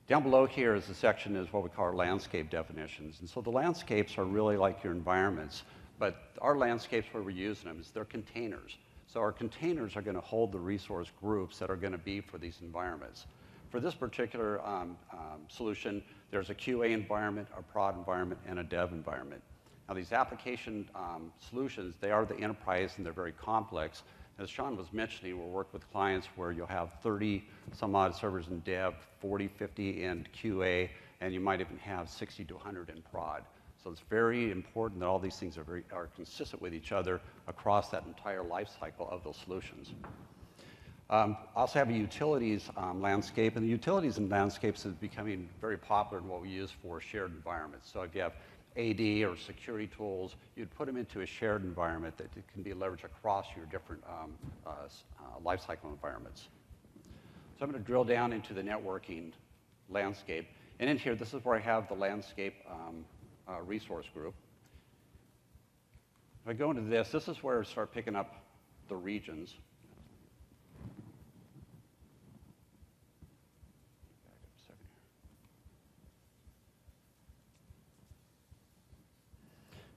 Down below here is the section is what we call our landscape definitions. And so the landscapes are really like your environments, but our landscapes where we're using them is they're containers. So our containers are going to hold the resource groups that are going to be for these environments. For this particular solution, there's a QA environment, a prod environment, and a dev environment. Now these application solutions, they are the enterprise and they're very complex. As Sean was mentioning, we'll work with clients where you'll have 30 some odd servers in dev, 40, 50 in QA, and you might even have 60 to 100 in prod. So it's very important that all these things are consistent with each other across that entire life cycle of those solutions. I also have a utilities landscape, and the utilities and landscapes is becoming very popular in what we use for shared environments. So if you have AD or security tools, you'd put them into a shared environment that can be leveraged across your different lifecycle environments. So I'm going to drill down into the networking landscape. And in here, this is where I have the landscape resource group. If I go into this, this is where I start picking up the regions.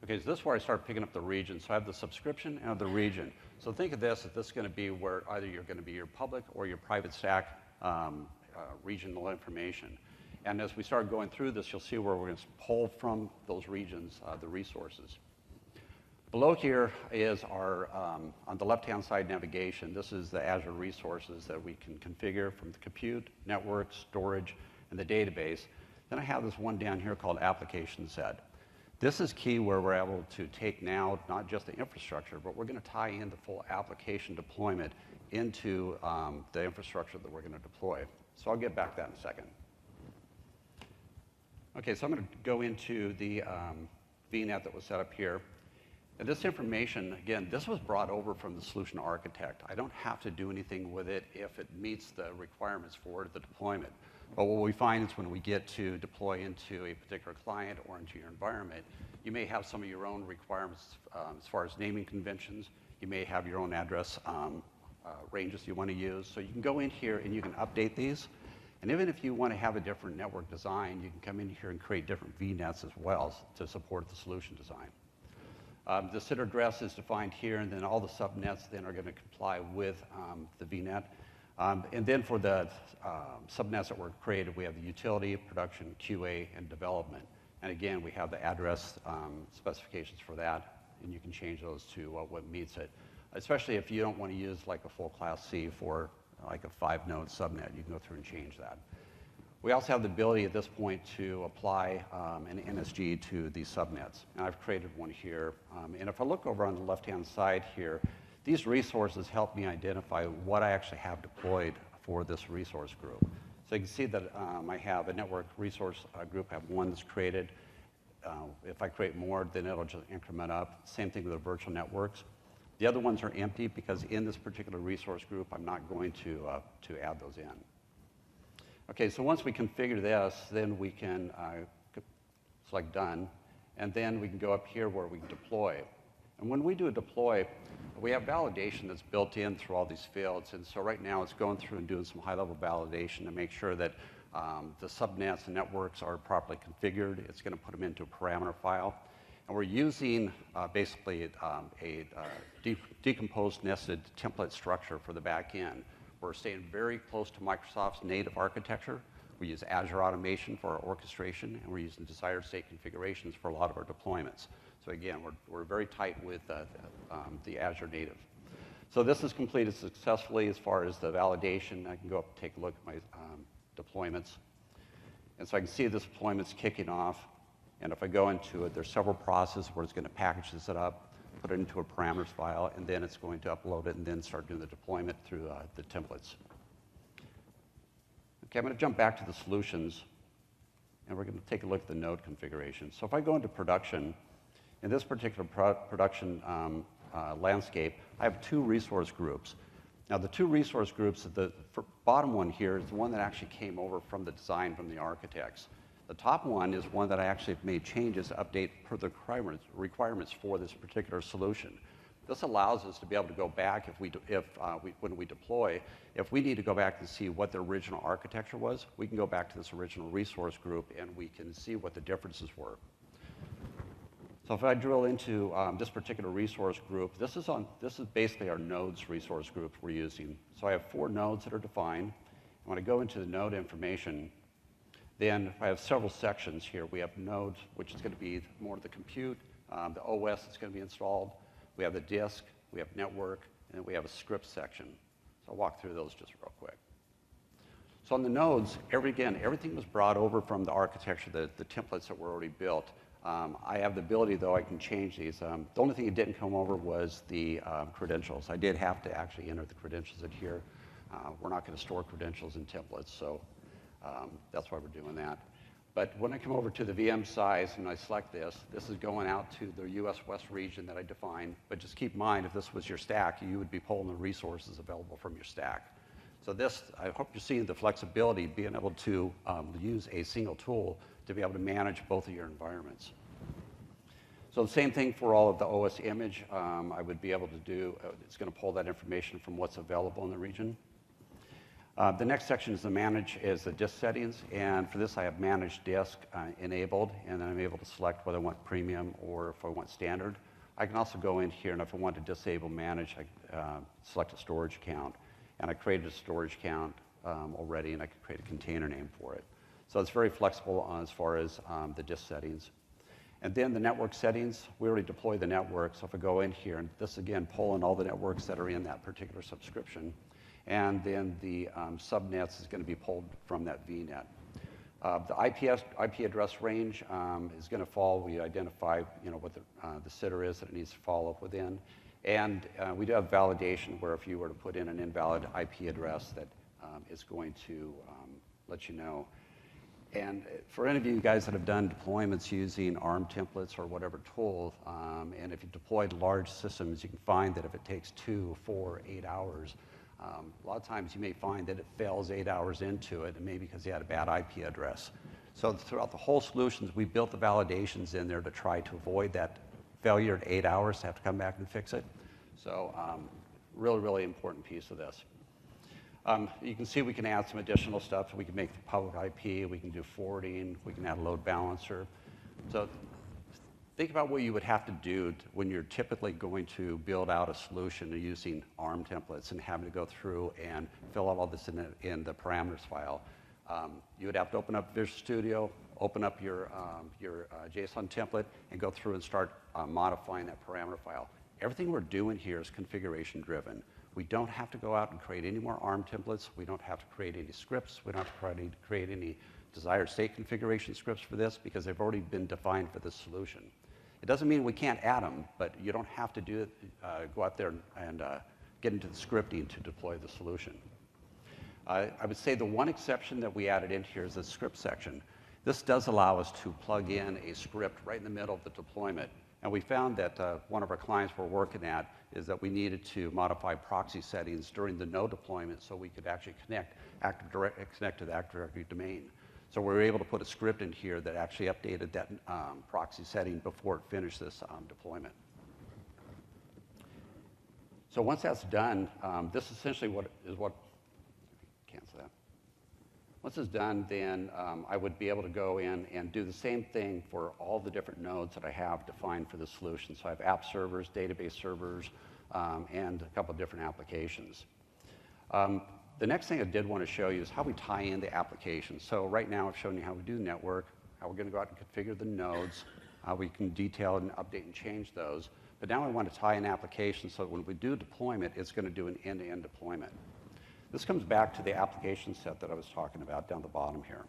Okay, so this is where I start picking up the region. So I have the subscription and I have the region. So think of this as this is going to be where either you're going to be your public or your private stack regional information. And as we start going through this, you'll see where we're going to pull from those regions the resources. Below here is our, on the left-hand side, navigation. This is the Azure resources that we can configure from the compute, network, storage, and the database. Then I have this one down here called application set. This is key where we're able to take now not just the infrastructure, but we're going to tie in the full application deployment into the infrastructure that we're going to deploy. So I'll get back to that in a second. Okay, so I'm going to go into the VNet that was set up here. And this information, again, this was brought over from the solution architect. I don't have to do anything with it if it meets the requirements for the deployment. But what we find is when we get to deploy into a particular client or into your environment, you may have some of your own requirements as far as naming conventions. You may have your own address ranges you want to use. So you can go in here and you can update these. And even if you want to have a different network design, you can come in here and create different VNets as well to support the solution design. The SID address is defined here, and then all the subnets then are going to comply with the VNet. And then for the subnets that were created, we have the utility, production, QA, and development. And again, we have the address specifications for that, and you can change those to what meets it. Especially if you don't want to use like a full class C for like a 5-node subnet, you can go through and change that. We also have the ability at this point to apply an NSG to these subnets. And I've created one here. And if I look over on the left-hand side here, these resources help me identify what I actually have deployed for this resource group. So you can see that I have a network resource group. I have one that's created. If I create more, then it'll just increment up. Same thing with the virtual networks. The other ones are empty because in this particular resource group, I'm not going to add those in. Okay, so once we configure this, then we can select Done, and then we can go up here where we can deploy. And when we do a deploy, we have validation that's built in through all these fields. And so right now it's going through and doing some high-level validation to make sure that the subnets and networks are properly configured. It's going to put them into a parameter file. And we're using basically a decomposed nested template structure for the back end. We're staying very close to Microsoft's native architecture. We use Azure Automation for our orchestration, and we're using desired state configurations for a lot of our deployments. So again, we're very tight with the Azure native. So this is completed successfully as far as the validation. I can go up and take a look at my deployments. And so I can see this deployment's kicking off. And if I go into it, there's several processes where it's going to package this up, put it into a parameters file, and then it's going to upload it and then start doing the deployment through the templates. Okay, I'm going to jump back to the solutions, and we're going to take a look at the node configuration. So if I go into production, in this particular production landscape, I have 2 resource groups. Now, the 2 resource groups, the bottom one here is the one that actually came over from the design from the architects. The top one is one that I actually have made changes to update per the requirements for this particular solution. This allows us to be able to go back when we deploy, if we need to go back and see what the original architecture was, we can go back to this original resource group and we can see what the differences were. So if I drill into this particular resource group, this is basically our nodes resource group we're using. So I have 4 nodes that are defined. And when I go into the node information, then I have several sections here. We have nodes, which is going to be more of the compute, the OS that's going to be installed. We have the disk, we have network, and then we have a script section. So I'll walk through those just real quick. So on the nodes, everything was brought over from the architecture, the templates that were already built. I have the ability, though, I can change these. The only thing that didn't come over was the credentials. I did have to actually enter the credentials in here. We're not going to store credentials in templates, so that's why we're doing that. But when I come over to the VM size and I select this is going out to the US West region that I defined. But just keep in mind, if this was your stack, you would be pulling the resources available from your stack. So this, I hope you're seeing the flexibility, being able to use a single tool to be able to manage both of your environments. So the same thing for all of the OS image, I would be able to do, it's going to pull that information from what's available in the region. The next section is the disk settings, and for this I have managed disk enabled, and then I'm able to select whether I want premium or if I want standard. I can also go in here, and if I want to disable manage, I select a storage count, and I created a storage count already, and I can create a container name for it. So it's very flexible as far as the disk settings. And then the network settings, we already deployed the network, so if I go in here, and this again, pulling all the networks that are in that particular subscription, and then the subnets is going to be pulled from that VNet. The IP address range is going to fall. We identify, what the sitter is that it needs to fall up within. And we do have validation where if you were to put in an invalid IP address that is going to let you know. And for any of you guys that have done deployments using ARM templates or whatever tool, and if you deployed large systems, you can find that if it takes 2, 4, 8 hours, a lot of times you may find that it fails 8 hours into it, and maybe because you had a bad IP address. So throughout the whole solutions, we built the validations in there to try to avoid that failure at 8 hours to have to come back and fix it. So really, really important piece of this. You can see we can add some additional stuff. We can make the public IP, we can do forwarding, we can add a load balancer. So think about what you would have to do when you're typically going to build out a solution using ARM templates and having to go through and fill out all this in the parameters file. You would have to open up Visual Studio, open up your JSON template, and go through and start modifying that parameter file. Everything we're doing here is configuration driven. We don't have to go out and create any more ARM templates. We don't have to create any scripts. We don't have to create any desired state configuration scripts for this because they've already been defined for this solution. It doesn't mean we can't add them, but you don't have to do it, go out there and get into the scripting to deploy the solution. I would say the one exception that we added in here is the script section. This does allow us to plug in a script right in the middle of the deployment. And we found that one of our clients we're working at is that we needed to modify proxy settings during the node deployment so we could actually connect to the Active Directory domain. So we were able to put a script in here that actually updated that proxy setting before it finished this deployment. So once that's done, this is essentially cancel that. Once it's done, then I would be able to go in and do the same thing for all the different nodes that I have defined for the solution. So I have app servers, database servers, and a couple of different applications. The next thing I did want to show you is how we tie in the applications. So right now I've shown you how we do network, how we're going to go out and configure the nodes, how we can detail and update and change those. But now I want to tie in applications so that when we do deployment, it's going to do an end-to-end deployment. This comes back to the application set that I was talking about down the bottom here.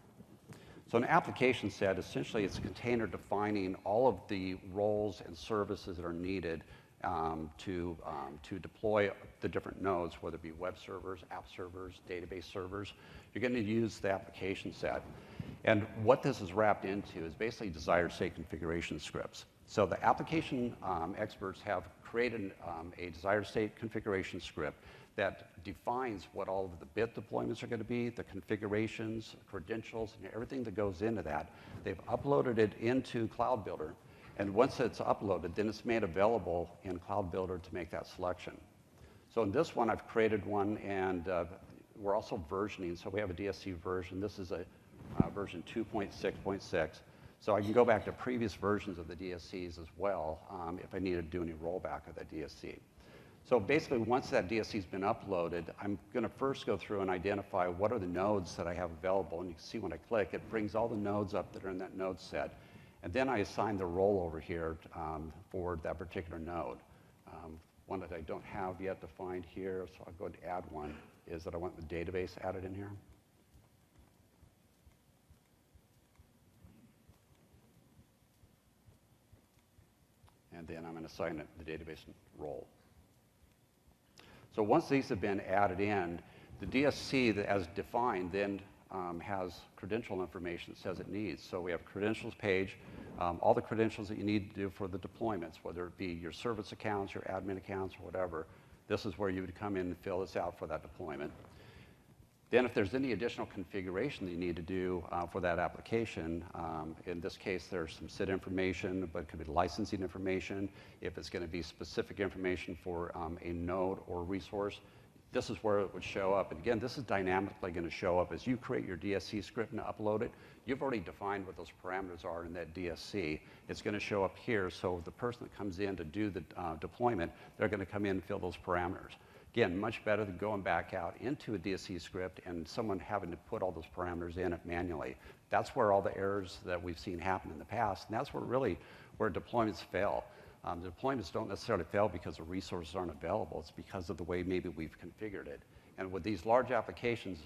So an application set, essentially it's a container defining all of the roles and services that are needed to deploy the different nodes, whether it be web servers, app servers, database servers. You're going to use the application set. And what this is wrapped into is basically desired state configuration scripts. So the application experts have created a desired state configuration script that defines what all of the bit deployments are going to be, the configurations, credentials, and everything that goes into that. They've uploaded it into Cloud Builder, and once it's uploaded, then it's made available in Cloud Builder to make that selection. So in this one, I've created one, and we're also versioning. So we have a DSC version. This is a version 2.6.6. So I can go back to previous versions of the DSCs as well if I need to do any rollback of that DSC. So basically, once that DSC has been uploaded, I'm going to first go through and identify what are the nodes that I have available. And you can see when I click, it brings all the nodes up that are in that node set. And then I assign the role over here for that particular node. One that I don't have yet defined here, so I'll go ahead and add one, is that I want the database added in here. And then I'm going to assign it the database role. So once these have been added in, the DSC, as defined, then has credential information that says it needs. So we have credentials page, all the credentials that you need to do for the deployments, whether it be your service accounts, your admin accounts, or whatever. This is where you would come in and fill this out for that deployment. Then if there's any additional configuration that you need to do for that application, in this case there's some SID information, but it could be licensing information. If it's going to be specific information for a node or resource, this is where it would show up. And again, this is dynamically going to show up. As you create your DSC script and upload it, you've already defined what those parameters are in that DSC. It's going to show up here, so the person that comes in to do the deployment, they're going to come in and fill those parameters. Again, much better than going back out into a DSC script and someone having to put all those parameters in it manually. That's where all the errors that we've seen happen in the past, and that's where deployments fail. The deployments don't necessarily fail because the resources aren't available. It's because of the way maybe we've configured it. And with these large applications,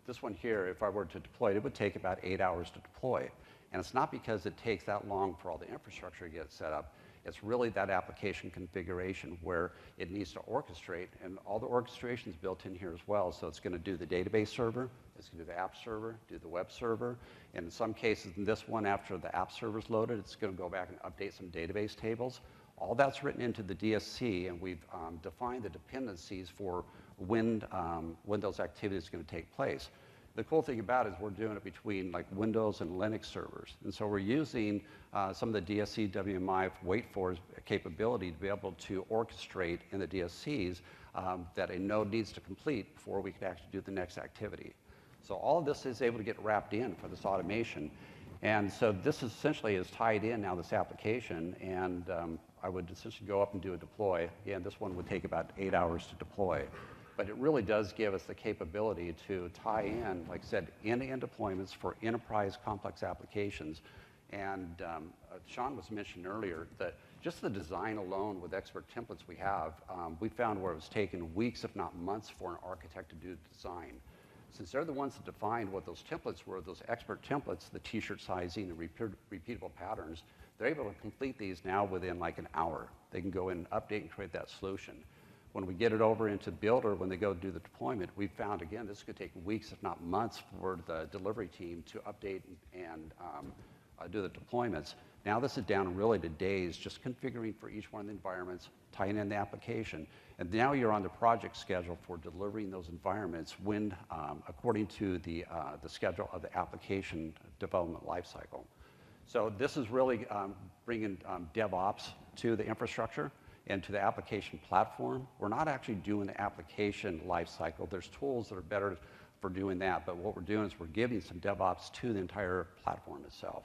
this one here, if I were to deploy it would take about 8 hours to deploy. And it's not because it takes that long for all the infrastructure to get set up. It's really that application configuration where it needs to orchestrate, and all the orchestration is built in here as well. So it's going to do the database server, it's going to do the app server, do the web server, and in some cases, in this one, after the app server is loaded, it's going to go back and update some database tables. All that's written into the DSC, and we've defined the dependencies for when those activities are going to take place. The cool thing about it is we're doing it between like Windows and Linux servers. And so we're using some of the DSC WMI wait for capability to be able to orchestrate in the DSCs that a node needs to complete before we can actually do the next activity. So all of this is able to get wrapped in for this automation. And so this essentially is tied in now, this application, and I would essentially go up and do a deploy. Again, this one would take about 8 hours to deploy. But it really does give us the capability to tie in, like I said, end-to-end deployments for enterprise complex applications. And Sean was mentioning earlier that just the design alone with expert templates we have, we found where it was taking weeks, if not months, for an architect to do the design. Since they're the ones that defined what those templates were, those expert templates, the t-shirt sizing, the repeatable patterns, they're able to complete these now within like an hour. They can go in and update and create that solution. When we get it over into Builder, when they go do the deployment, we found, again, this could take weeks, if not months, for the delivery team to update and do the deployments. Now this is down really to days, just configuring for each one of the environments, tying in the application, and now you're on the project schedule for delivering those environments when, according to the schedule of the application development lifecycle. So this is really bringing DevOps to the infrastructure and to the application platform. We're not actually doing the application lifecycle. There's tools that are better for doing that, but what we're doing is we're giving some DevOps to the entire platform itself.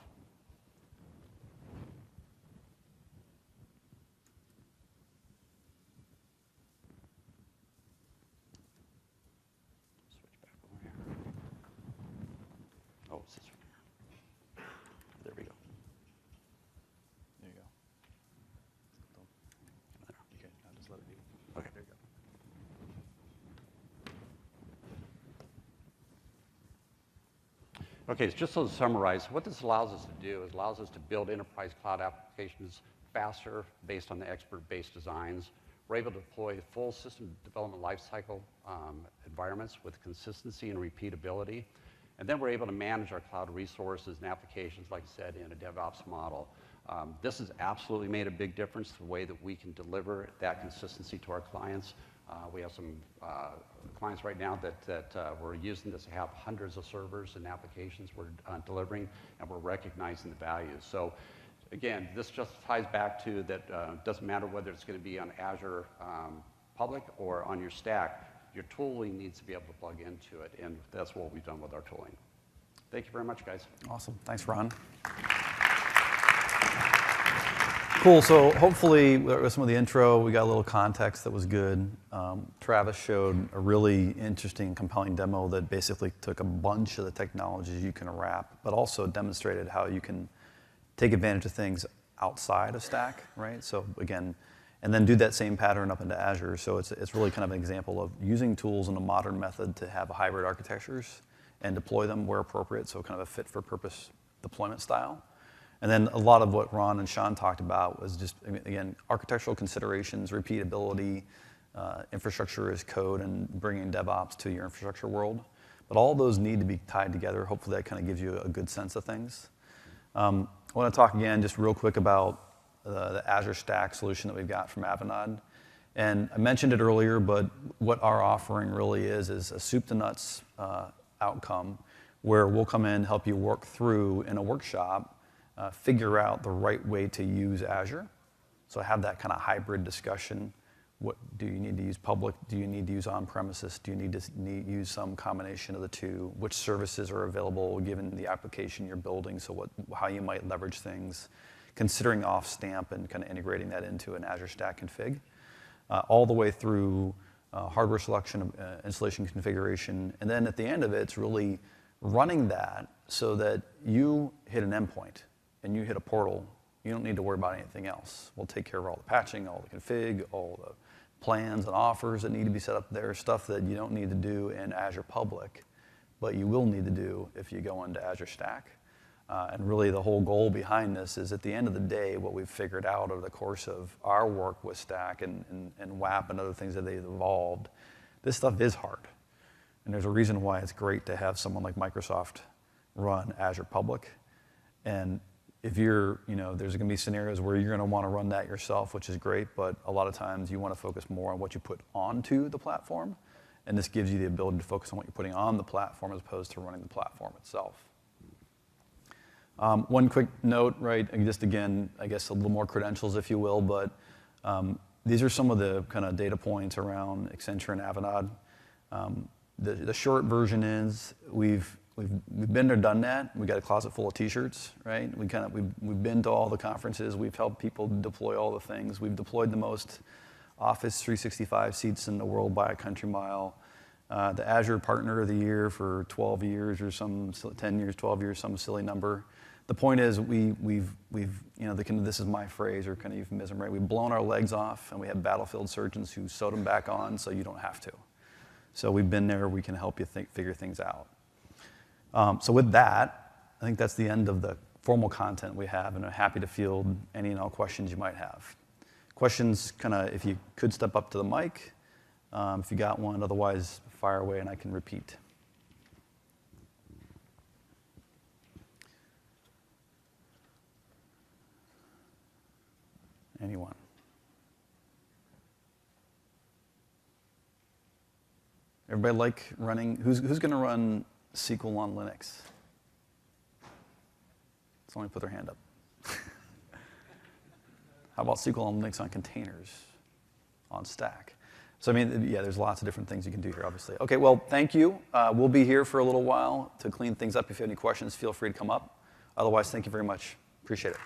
Switch back over here. Oh, it's this one here. There we go. There you go. Okay, I'll just let it be. Okay. There you go. Okay, so just to summarize, what this allows us to do is allows us to build enterprise cloud applications faster based on the expert-based designs. We're able to deploy full system development lifecycle environments with consistency and repeatability. And then we're able to manage our cloud resources and applications, like I said, in a DevOps model. This has absolutely made a big difference the way that we can deliver that consistency to our clients. We have some clients right now that we're using this to have hundreds of servers and applications we're delivering, and we're recognizing the value. So again, this just ties back to that doesn't matter whether it's going to be on Azure Public or on your stack, your tooling needs to be able to plug into it, and that's what we've done with our tooling. Thank you very much, guys. Awesome. Thanks, Ron. Cool. So hopefully, with some of the intro, we got a little context that was good. Travis showed a really interesting, compelling demo that basically took a bunch of the technologies you can wrap, but also demonstrated how you can take advantage of things outside of Stack, right? So again, and then do that same pattern up into Azure. So it's really kind of an example of using tools in a modern method to have hybrid architectures and deploy them where appropriate, so kind of a fit-for-purpose deployment style. And then a lot of what Ron and Sean talked about was just, again, architectural considerations, repeatability, infrastructure as code, and bringing DevOps to your infrastructure world. But all those need to be tied together. Hopefully that kind of gives you a good sense of things. I want to talk again just real quick about the Azure Stack solution that we've got from Avanade. And I mentioned it earlier, but what our offering really is a soup to nuts outcome where we'll come in, help you work through in a workshop, figure out the right way to use Azure. So have that kind of hybrid discussion. What do you need to use public? Do you need to use on-premises? Do you need to use some combination of the two? Which services are available given the application you're building? So how you might leverage things, considering off-stamp and kind of integrating that into an Azure Stack config, all the way through hardware selection, installation configuration, and then at the end of it, it's really running that so that you hit an endpoint and you hit a portal. You don't need to worry about anything else. We'll take care of all the patching, all the config, all the plans and offers that need to be set up there, stuff that you don't need to do in Azure Public. but you will need to do if you go into Azure Stack. And really the whole goal behind this is at the end of the day, what we've figured out over the course of our work with Stack and WAP and other things that they've evolved, this stuff is hard. And there's a reason why it's great to have someone like Microsoft run Azure Public. And if there's going to be scenarios where you're going to want to run that yourself, which is great, but a lot of times you want to focus more on what you put onto the platform. And this gives you the ability to focus on what you're putting on the platform as opposed to running the platform itself. One quick note, right, and just again, I guess a little more credentials, if you will, but these are some of the kind of data points around Accenture and Avanade. The short version is we've been there, done that. We got a closet full of T-shirts, right? We've been to all the conferences. We've helped people deploy all the things. We've deployed the most Office 365 seats in the world by a country mile. The Azure Partner of the Year for 12 years or 10 years, 12 years, some silly number. The point is we've this is my phrase or kind of euphemism, right? We've blown our legs off and we have battlefield surgeons who sewed them back on so you don't have to. So we've been there. We can help you figure things out. So with that, I think that's the end of the formal content we have, and I'm happy to field any and all questions you might have. Questions, kind of, if you could step up to the mic, if you got one, otherwise fire away and I can repeat. Anyone? Everybody like running? Who's going to run SQL on Linux? Someone put their hand up. How about SQL on Linux on containers, on Stack? So, I mean, yeah, there's lots of different things you can do here, obviously. Okay, well, thank you. We'll be here for a little while to clean things up. If you have any questions, feel free to come up. Otherwise, thank you very much. Appreciate it.